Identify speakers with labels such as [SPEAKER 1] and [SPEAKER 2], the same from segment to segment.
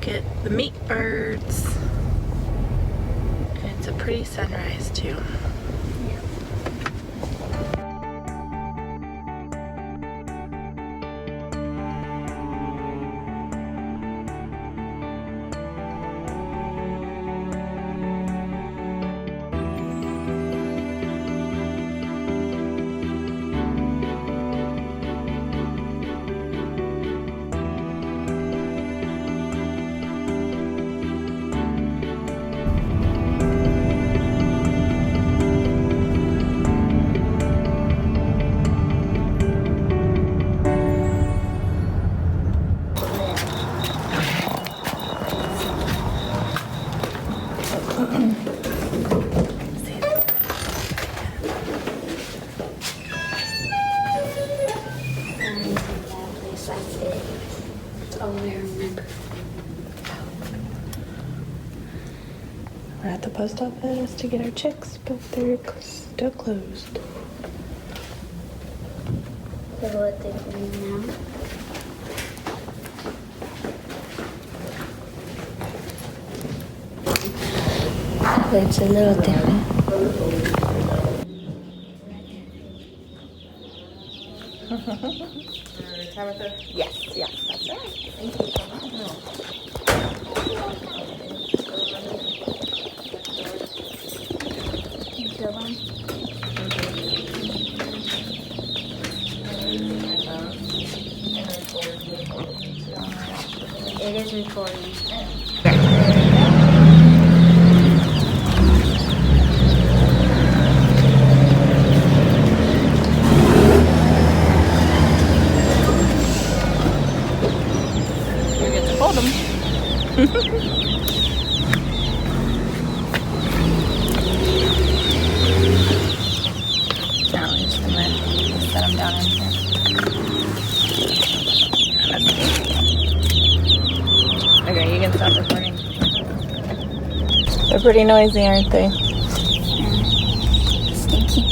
[SPEAKER 1] look at the meat birds. And it's a pretty sunrise too. We're at the post office to get our checks, but they're still closed.
[SPEAKER 2] So what they're doing now? It's a little different.
[SPEAKER 1] Yes, that's right. Thank you so much.
[SPEAKER 2] It is recording.
[SPEAKER 1] You get to hold them. Now I'm just gonna set them down in here. Okay, you can stop recording. They're pretty noisy, aren't they?
[SPEAKER 2] Stinky.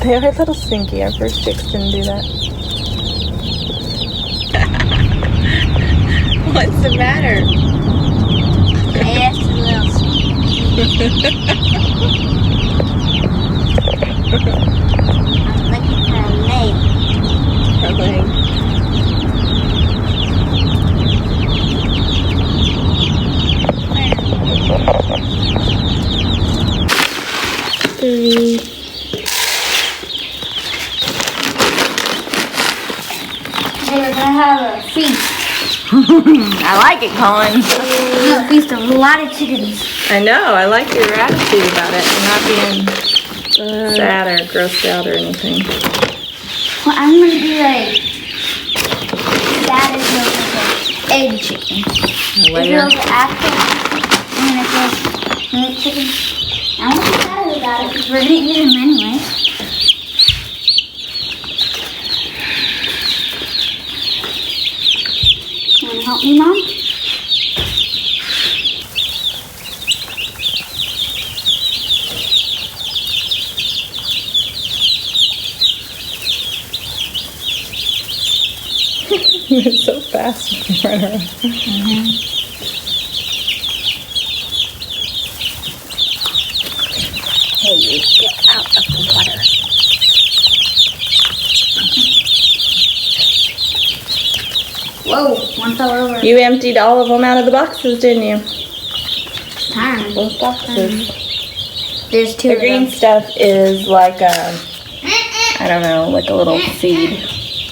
[SPEAKER 1] They are a little stinky. Our first chicks didn't do that. What's the matter?
[SPEAKER 2] It's a little stinky. I'm looking for a leg.
[SPEAKER 1] Her leg.
[SPEAKER 2] Three. Hey, we're gonna have a feast.
[SPEAKER 1] I like it, Colin.
[SPEAKER 2] A feast of a lot of chickens.
[SPEAKER 1] I know. I like your attitude about it. You're not being sad or grossed out or anything.
[SPEAKER 2] Well, I'm gonna be like sad as no egg chicken. If it was after, and it was meat chicken, I won't be sad about it because we're gonna eat them anyway. You wanna help me, Mom?
[SPEAKER 1] It's so fast when you run around. Hey, you get out of the water.
[SPEAKER 2] Whoa, one fell over.
[SPEAKER 1] You emptied all of them out of the boxes, didn't you?
[SPEAKER 2] Time.
[SPEAKER 1] Both boxes.
[SPEAKER 2] There's two
[SPEAKER 1] The
[SPEAKER 2] of
[SPEAKER 1] green
[SPEAKER 2] them.
[SPEAKER 1] stuff is like a, I don't know, like a little seed.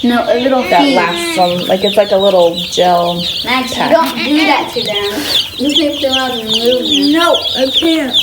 [SPEAKER 2] No, a little
[SPEAKER 1] That
[SPEAKER 2] feed.
[SPEAKER 1] lasts them, like it's like a little gel.
[SPEAKER 2] Max,
[SPEAKER 1] pack.
[SPEAKER 2] you don't do that to them. You pick them up and move them.
[SPEAKER 1] No, I can't.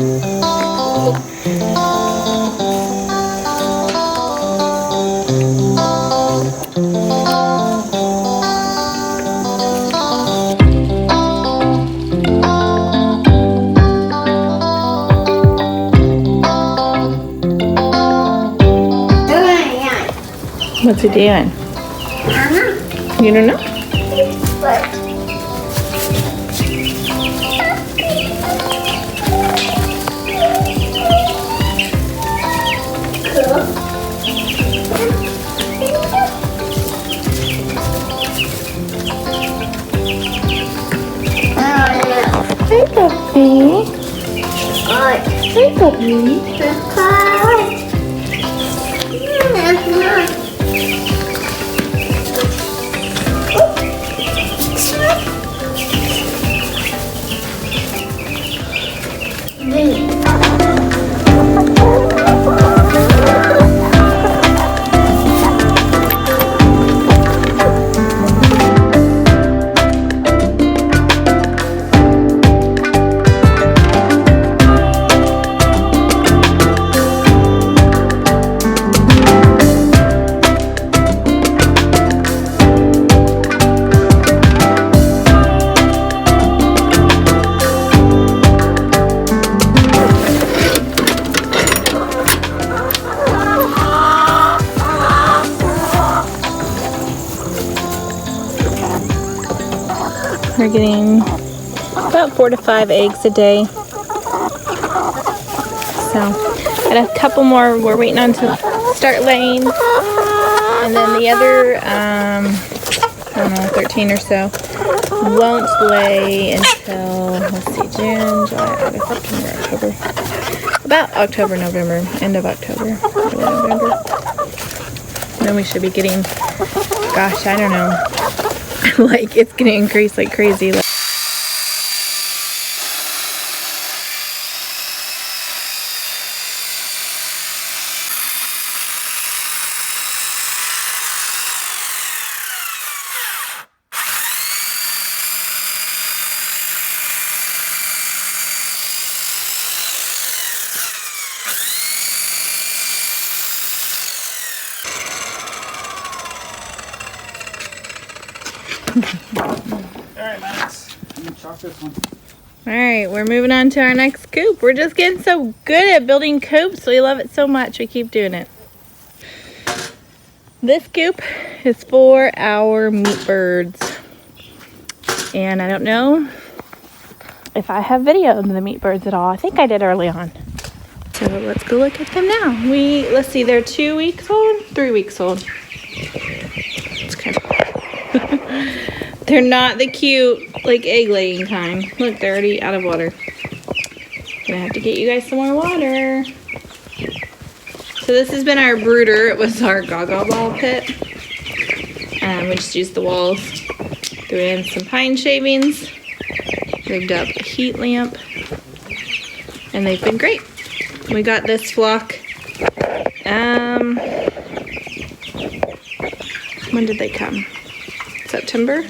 [SPEAKER 1] What's he doing? You don't know? Hey, puppy. Hey, puppy. We're getting about 4 to 5 eggs a day. So, got a couple more we're waiting on to start laying. And then the other, I don't know, 13 or so won't lay until, let's see, June, July, August, September, October. About October, November, end of October, early November. And then we should be getting, gosh, I don't know. Like, it's gonna increase like crazy.
[SPEAKER 3] Alright, Max. I'm gonna chalk this one.
[SPEAKER 1] Alright, we're moving on to our next coop. We're just getting so good at building coops. We love it so much. We keep doing it. This coop is for our meat birds. And I don't know if I have video of the meat birds at all. I think I did early on. So let's go look at them now. Let's see, they're 2 weeks old, 3 weeks old. It's kind of they're not the cute, like, egg laying kind. Look, they're already out of water. Gonna have to get you guys some more water. So this has been our brooder. It was our gaga ball pit. We just used the walls. Threw in some pine shavings. Rigged up a heat lamp. And they've been great. We got this flock. When did they come? September?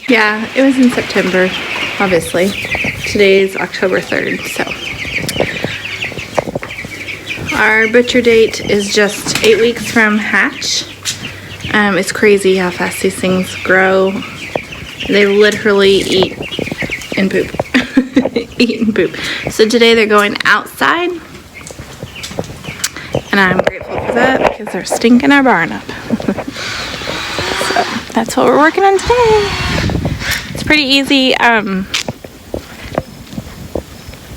[SPEAKER 1] Yeah, it was in September, obviously. Today's October 3rd, so. Our butcher date is just 8 weeks from hatch. It's crazy how fast these things grow. They literally eat and poop. Eat and poop. So today they're going outside. And I'm grateful for that because they're stinking our barn up. So that's what we're working on today. It's pretty easy. I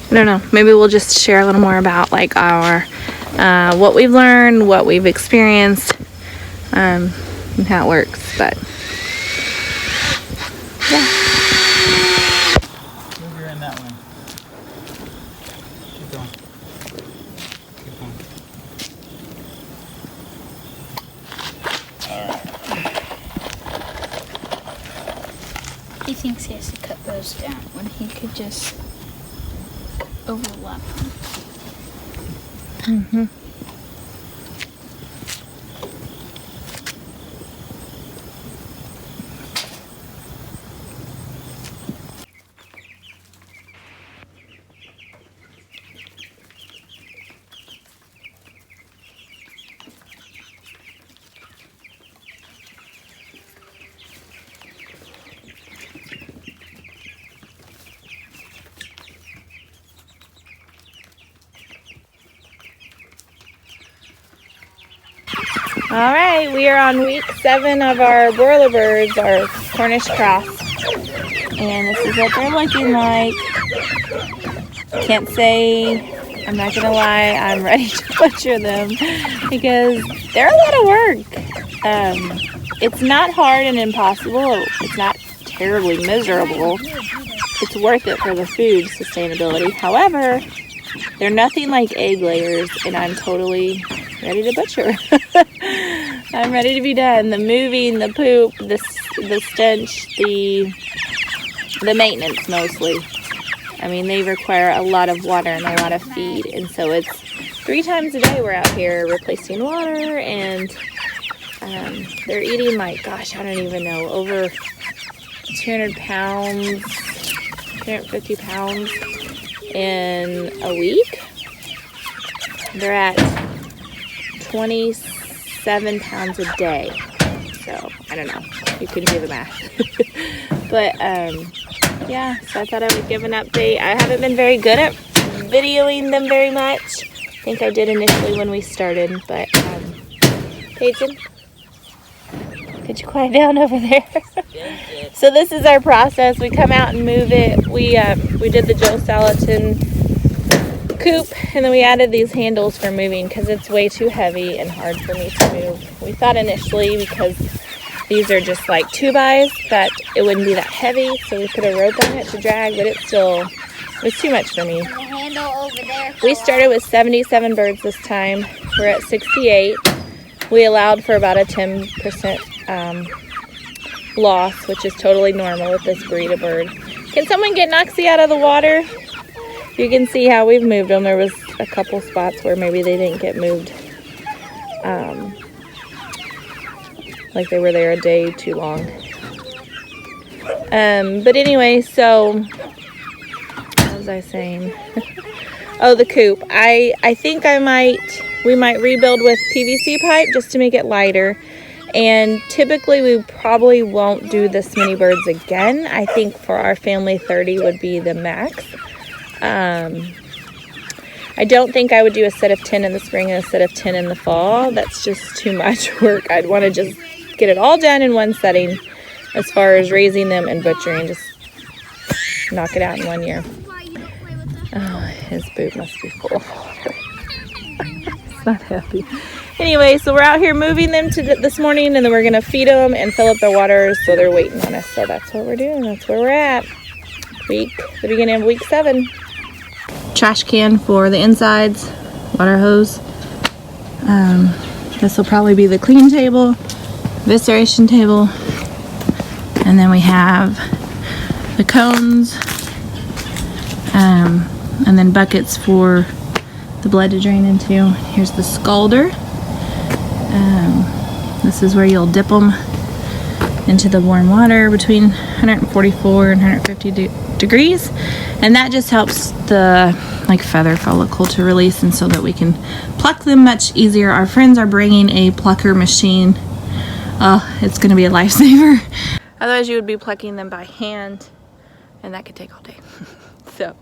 [SPEAKER 1] don't know. Maybe we'll just share a little more about like our what we've learned, what we've experienced, and how it works. But yeah.
[SPEAKER 3] Move your in that way. Keep going. Keep going.
[SPEAKER 2] He thinks he has to cut those down when he could just overlap them.
[SPEAKER 1] Mm-hmm. All right, we are on week 7 of our broiler birds, our Cornish Cross. And this is what they're looking like. Can't say, I'm not gonna lie, I'm ready to butcher them because they're a lot of work. It's not hard and impossible. It's not terribly miserable. It's worth it for the food sustainability. However, they're nothing like egg layers, and I'm totally ready to butcher. I'm ready to be done. The moving, the poop, the stench, the maintenance mostly. I mean, they require a lot of water and a lot of feed, and so it's 3 times a day we're out here replacing water, and they're eating like, gosh, I don't even know, over 200 pounds, 250 pounds in a week. They're at 27 pounds a day. So, I don't know. You can do the math. But, yeah, so I thought I would give an update. I haven't been very good at videoing them very much. I think I did initially when we started, but, Peyton, could you quiet down over there? So this is our process. We come out and move it. We did the Joe Salatin coop, and then we added these handles for moving because it's way too heavy and hard for me to move. We thought initially, because these are just like 2-bys, that it wouldn't be that heavy, so we put a rope on it to drag, but it was too much for me.
[SPEAKER 2] And the handle over there.
[SPEAKER 1] We started with 77 birds this time. We're at 68. We allowed for about a 10% loss, which is totally normal with this breed of bird. Can someone get Noxie out of the water? You can see how we've moved them. There was a couple spots where maybe they didn't get moved. Like they were there a day too long. But anyway, so what was I saying? Oh, the coop. I think we might rebuild with PVC pipe just to make it lighter. And typically we probably won't do this many birds again. I think for our family 30 would be the max. I don't think I would do a set of 10 in the spring and a set of 10 in the fall. That's just too much work. I'd want to just get it all done in one setting as far as raising them and butchering. Just knock it out in 1 year. Oh, his boot must be full of water. It's not happy. Anyway, so we're out here moving them this morning, and then we're going to feed them and fill up their waters, so they're waiting on us. So that's what we're doing. That's where we're at. The beginning of week 7. Trash can for the insides, water hose. This will probably be the clean table, visceration table, and then we have the cones, and then buckets for the blood to drain into. Here's the scalder. This is where you'll dip them into the warm water between 144 and 150 degrees, and that just helps the feather follicle to release, and so that we can pluck them much easier. Our friends are bringing a plucker machine. It's going to be a lifesaver. Otherwise you would be plucking them by hand, and that could take all day. So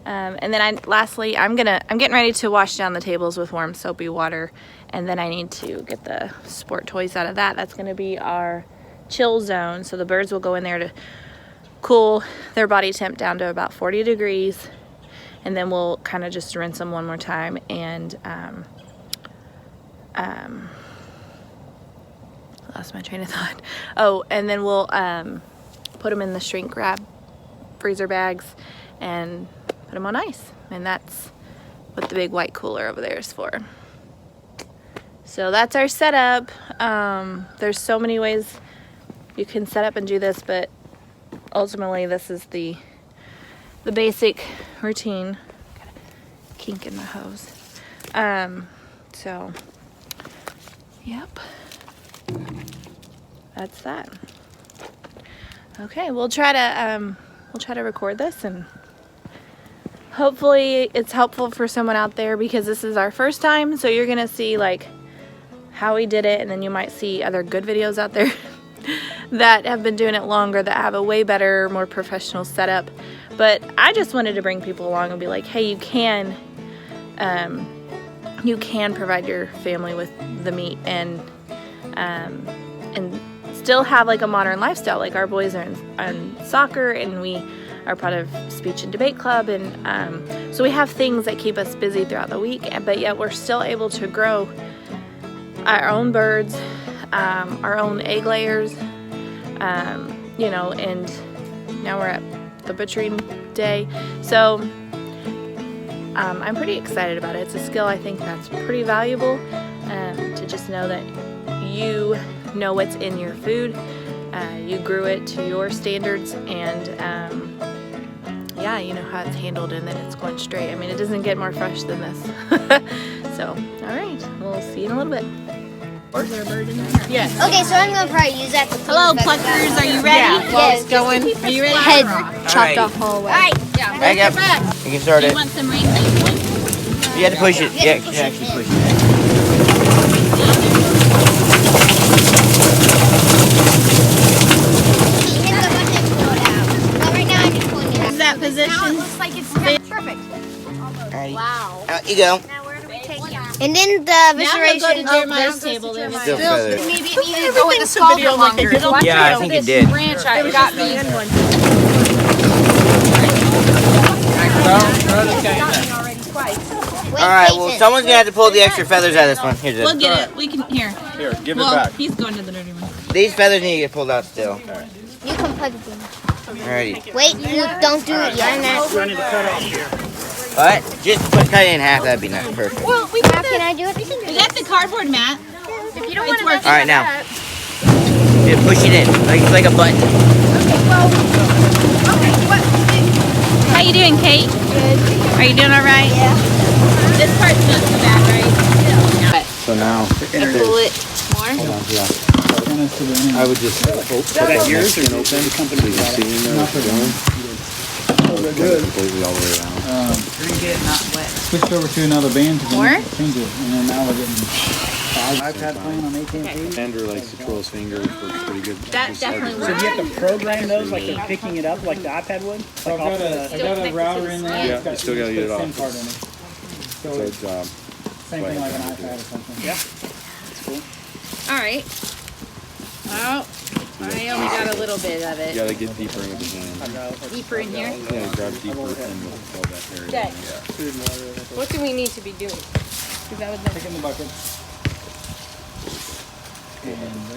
[SPEAKER 1] and then lastly I'm getting ready to wash down the tables with warm soapy water, and then I need to get the sport toys out of that. That's going to be our chill zone, so the birds will go in there to cool their body temp down to about 40 degrees, and then we'll kind of just rinse them one more time, and lost my train of thought. Oh, and then we'll put them in the shrink wrap freezer bags and put them on ice, and that's what the big white cooler over there is for. So that's our setup. There's so many ways you can set up and do this, but ultimately this is the basic routine. Got a kink in the hose. So yep, that's that. Okay, we'll try to record this, and hopefully it's helpful for someone out there, because this is our first time. So you're gonna see how we did it, and then you might see other good videos out there that have been doing it longer, that have a way better, more professional setup. But I just wanted to bring people along and be like, hey, you can provide your family with the meat and and still have like a modern lifestyle. Like our boys are in soccer, and we are part of speech and debate club, and so we have things that keep us busy throughout the week, but yet we're still able to grow our own birds, our own egg layers, you know, and now we're at the butchering day. So I'm pretty excited about it. It's a skill I think that's pretty valuable, to just know that you know what's in your food, you grew it to your standards, and yeah, you know how it's handled, and then it's going straight. I mean, it doesn't get more fresh than this. So, all right, we'll see you in a little bit. Is there a bird in there? Yes.
[SPEAKER 2] Okay, so I'm gonna probably use that.
[SPEAKER 1] Hello, pluckers. Are you ready?
[SPEAKER 2] Yeah. Yes.
[SPEAKER 1] Going. Are you ready?
[SPEAKER 2] Head chopped
[SPEAKER 4] Alright.
[SPEAKER 2] off all the way.
[SPEAKER 1] Alright. Yeah.
[SPEAKER 4] Back up. You can start
[SPEAKER 1] Do
[SPEAKER 4] it.
[SPEAKER 1] you want some rain leaves?
[SPEAKER 4] You have to push it. Yeah, you can actually push it.
[SPEAKER 1] Is that position?
[SPEAKER 2] Perfect.
[SPEAKER 4] Alright.
[SPEAKER 2] Wow.
[SPEAKER 4] Out you go.
[SPEAKER 2] And then the
[SPEAKER 1] Now we'll go to
[SPEAKER 2] evisceration.
[SPEAKER 1] Jeremiah's table. There was
[SPEAKER 4] Still feathers.
[SPEAKER 2] Maybe it needed to go with the skull for longer.
[SPEAKER 4] Yeah, I think it did.
[SPEAKER 1] branch I got me.
[SPEAKER 4] Alright, well, someone's gonna have to pull the extra feathers out of this one. Here's
[SPEAKER 1] We'll
[SPEAKER 4] it.
[SPEAKER 1] get it. We can here.
[SPEAKER 3] Here, give it
[SPEAKER 1] Well,
[SPEAKER 3] back.
[SPEAKER 1] he's going to the dirty one.
[SPEAKER 4] These feathers need to get pulled out still.
[SPEAKER 2] You can plug it in.
[SPEAKER 4] Alrighty.
[SPEAKER 2] Wait, you don't do it yet.
[SPEAKER 3] I need to cut out here.
[SPEAKER 4] What? Just cut it in half, that'd be nice. Perfect.
[SPEAKER 1] Well, we
[SPEAKER 2] How can I do it?
[SPEAKER 1] we got the cardboard mat. If you don't want to work.
[SPEAKER 4] Alright, now. Just push it in. Like a button.
[SPEAKER 1] How you doing, Kate? Good. Are you doing all right?
[SPEAKER 2] Yeah.
[SPEAKER 1] This part's not so bad, right?
[SPEAKER 3] So now,
[SPEAKER 1] Pull it more.
[SPEAKER 3] I would just hope that yours are open. The company got it. They're good. Completely all the way around.
[SPEAKER 5] Switched over to another band to
[SPEAKER 1] More?
[SPEAKER 5] change it, and then now we're getting iPad playing on AT&T.
[SPEAKER 3] Andrew likes to twirl his fingers, works pretty good.
[SPEAKER 1] That definitely
[SPEAKER 6] So do you have to program those like they're picking it up like the iPad would?
[SPEAKER 5] So
[SPEAKER 6] Like
[SPEAKER 5] I got a router in there.
[SPEAKER 3] Yeah,
[SPEAKER 5] It's got
[SPEAKER 3] you still gotta get it
[SPEAKER 5] SIM
[SPEAKER 3] off.
[SPEAKER 5] card in it. So
[SPEAKER 3] So
[SPEAKER 5] it's
[SPEAKER 3] it's,
[SPEAKER 5] same thing like an iPad or something.
[SPEAKER 6] Yeah, that's cool.
[SPEAKER 7] All right. Oh, I only got a little bit of
[SPEAKER 3] you
[SPEAKER 7] it.
[SPEAKER 3] gotta get deeper into the hand.
[SPEAKER 7] Deeper in here.
[SPEAKER 3] Yeah, grab deeper in all that area.
[SPEAKER 7] Okay.
[SPEAKER 3] Yeah.
[SPEAKER 7] What do we need to be doing?
[SPEAKER 5] Stick in the bucket. And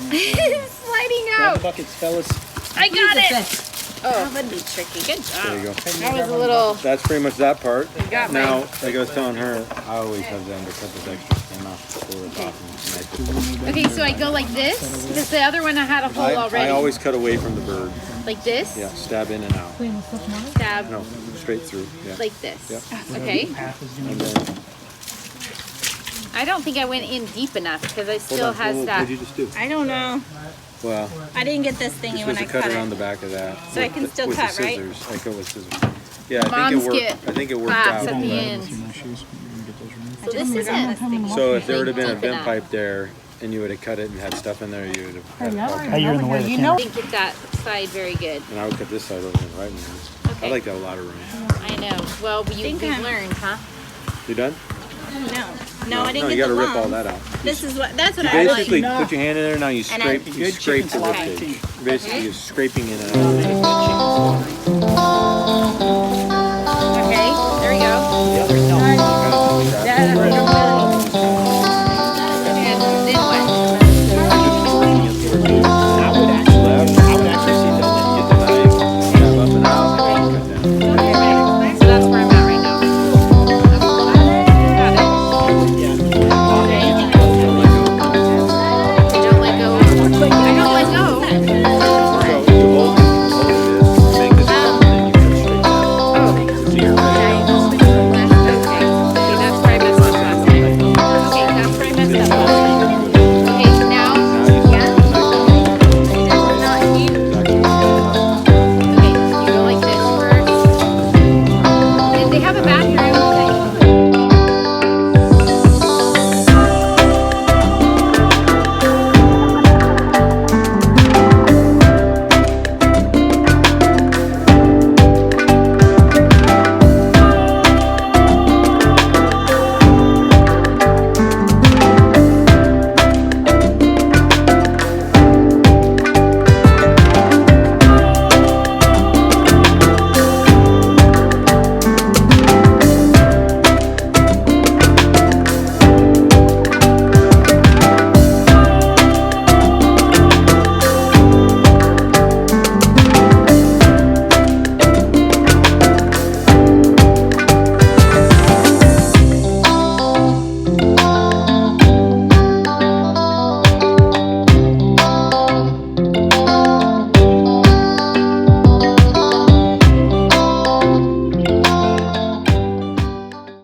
[SPEAKER 5] bring it
[SPEAKER 7] Sliding
[SPEAKER 6] Grab
[SPEAKER 7] out.
[SPEAKER 6] the buckets, fellas.
[SPEAKER 7] I got it. Oh, that'd be tricky. Good
[SPEAKER 3] There you
[SPEAKER 7] job.
[SPEAKER 3] go.
[SPEAKER 7] That was a little.
[SPEAKER 3] That's pretty much that part.
[SPEAKER 7] got me.
[SPEAKER 3] Now, like I was telling her, I always have them to cut this extra skin off before the top.
[SPEAKER 7] Okay, so I go like this because the other one I had a hole already.
[SPEAKER 3] I always cut away from the bird.
[SPEAKER 7] Like this.
[SPEAKER 3] Yeah, stab in and out.
[SPEAKER 7] Stab
[SPEAKER 3] No, straight through. Yeah.
[SPEAKER 7] like this.
[SPEAKER 3] Yeah.
[SPEAKER 7] Okay.
[SPEAKER 3] And then,
[SPEAKER 7] I don't think I went in deep enough because I
[SPEAKER 3] hold
[SPEAKER 7] still
[SPEAKER 3] on,
[SPEAKER 7] has
[SPEAKER 3] what
[SPEAKER 7] that.
[SPEAKER 3] did you just do?
[SPEAKER 1] I don't know.
[SPEAKER 3] Well,
[SPEAKER 1] I didn't get this
[SPEAKER 3] you're
[SPEAKER 1] thingy when
[SPEAKER 3] supposed
[SPEAKER 1] I
[SPEAKER 3] to cut
[SPEAKER 1] cut
[SPEAKER 3] around
[SPEAKER 1] it.
[SPEAKER 3] the back of that.
[SPEAKER 1] So I
[SPEAKER 3] with
[SPEAKER 1] can
[SPEAKER 3] the-
[SPEAKER 1] still
[SPEAKER 3] with
[SPEAKER 1] cut,
[SPEAKER 3] the
[SPEAKER 1] right?
[SPEAKER 3] scissors. I cut with scissors. Yeah, I
[SPEAKER 7] Moms
[SPEAKER 3] think it
[SPEAKER 7] get
[SPEAKER 3] worked. I think it worked
[SPEAKER 7] claps
[SPEAKER 3] out.
[SPEAKER 7] at the end. So this isn't.
[SPEAKER 3] So if there would have been a
[SPEAKER 7] Deep
[SPEAKER 3] vent
[SPEAKER 7] enough.
[SPEAKER 3] pipe there and you would have cut it and had stuff in there, you would have had a problem.
[SPEAKER 5] Hey, you're in the way of the camera.
[SPEAKER 7] Didn't get that side very good.
[SPEAKER 3] And I would cut this side over and right in there.
[SPEAKER 7] Okay.
[SPEAKER 3] I like to have a lot of room.
[SPEAKER 7] I know. Well, you've learned, huh?
[SPEAKER 3] You done?
[SPEAKER 1] No, I didn't
[SPEAKER 3] you
[SPEAKER 1] get
[SPEAKER 3] gotta
[SPEAKER 1] the
[SPEAKER 3] rip all
[SPEAKER 1] lump.
[SPEAKER 3] that out.
[SPEAKER 1] That's what
[SPEAKER 3] You
[SPEAKER 1] I like.
[SPEAKER 3] basically put your hand in there, now you
[SPEAKER 1] And I-
[SPEAKER 3] scrape, you
[SPEAKER 6] Good
[SPEAKER 3] scrape
[SPEAKER 6] chicken
[SPEAKER 3] the rib
[SPEAKER 6] salad.
[SPEAKER 3] cage. Basically, you're scraping in and out.